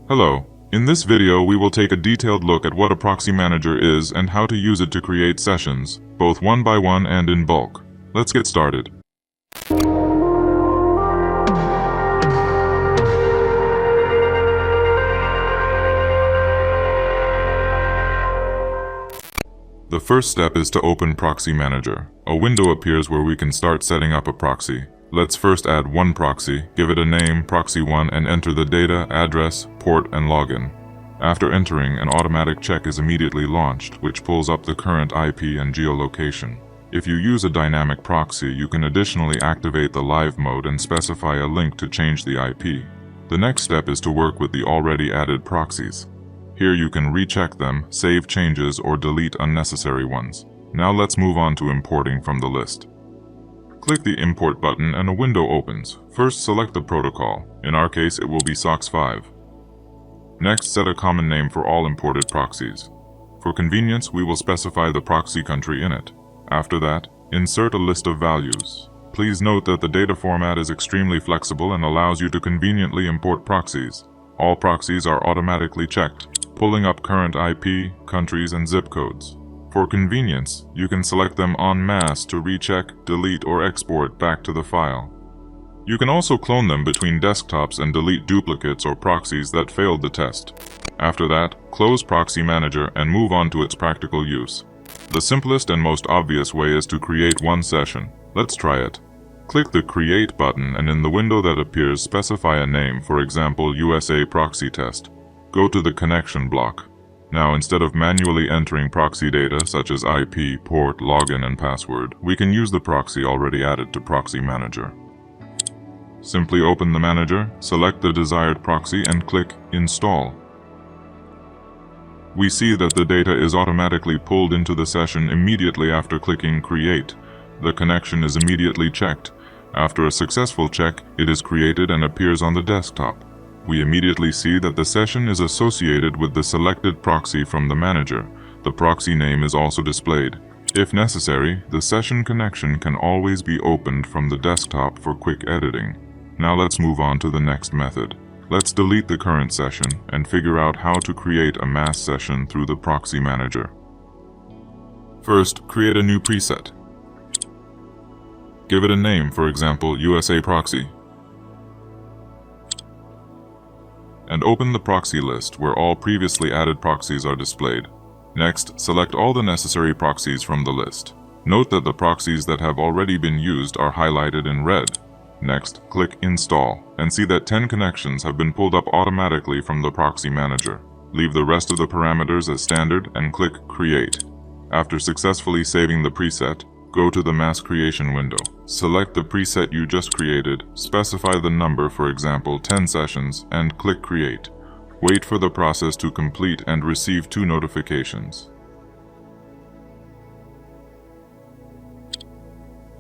Hello. In this video we will take a detailed look at what a proxy manager is and how to use it to create sessions, both one by one and in bulk. Let's get started. The first step is to open Proxy Manager. A window appears where we can start setting up a proxy. Let's first add one proxy, give it a name, proxy1, and enter the data, address, port, and login. After entering, an automatic check is immediately launched, which pulls up the current IP and geolocation. If you use a dynamic proxy, you can additionally activate the live mode and specify a link to change the IP. The next step is to work with the already added proxies. Here you can recheck them, save changes, or delete unnecessary ones. Now let's move on to importing from the list. Click the Import button and a window opens. First, select the protocol. In our case, it will be SOCKS 5. Next, set a common name for all imported proxies. For convenience, we will specify the proxy country in it. After that, insert a list of values. Please note that the data format is extremely flexible and allows you to conveniently import proxies. All proxies are automatically checked, pulling up current IP, countries, and zip codes. For convenience, you can select them en masse to recheck, delete, or export back to the file. You can also clone them between desktops and delete duplicates or proxies that failed the test. After that, close Proxy Manager and move on to its practical use. The simplest and most obvious way is to create one session. Let's try it. Click the Create button and in the window that appears, specify a name, for example, USA Proxy Test. Go to the Connection block. Now, instead of manually entering proxy data such as IP, port, login, and password, we can use the proxy already added to Proxy Manager. Simply open the manager, select the desired proxy, and click Install. We see that the data is automatically pulled into the session immediately after clicking Create. The connection is immediately checked. After a successful check, it is created and appears on the desktop. We immediately see that the session is associated with the selected proxy from the manager. The proxy name is also displayed. If necessary, the session connection can always be opened from the desktop for quick editing. Now let's move on to the next method. Let's delete the current session and figure out how to create a mass session through the Proxy Manager. First, create a new preset. Give it a name, for example, USA Proxy. And open the proxy list where all previously added proxies are displayed. Next, select all the necessary proxies from the list. Note that the proxies that have already been used are highlighted in red. Next, click Install and see that 10 connections have been pulled up automatically from the Proxy Manager. Leave the rest of the parameters as standard and click Create. After successfully saving the preset, go to the Mass Creation window. Select the preset you just created, specify the number, for example 10 sessions, and click Create. Wait for the process to complete and receive 2 notifications.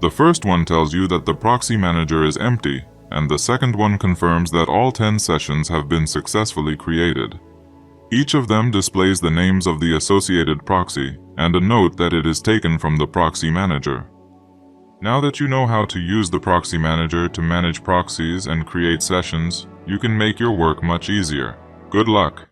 The first one tells you that the Proxy Manager is empty, and the second one confirms that all 10 sessions have been successfully created. Each of them displays the names of the associated proxy and a note that it is taken from the Proxy Manager. Now that you know how to use the Proxy Manager to manage proxies and create sessions, you can make your work much easier. Good luck!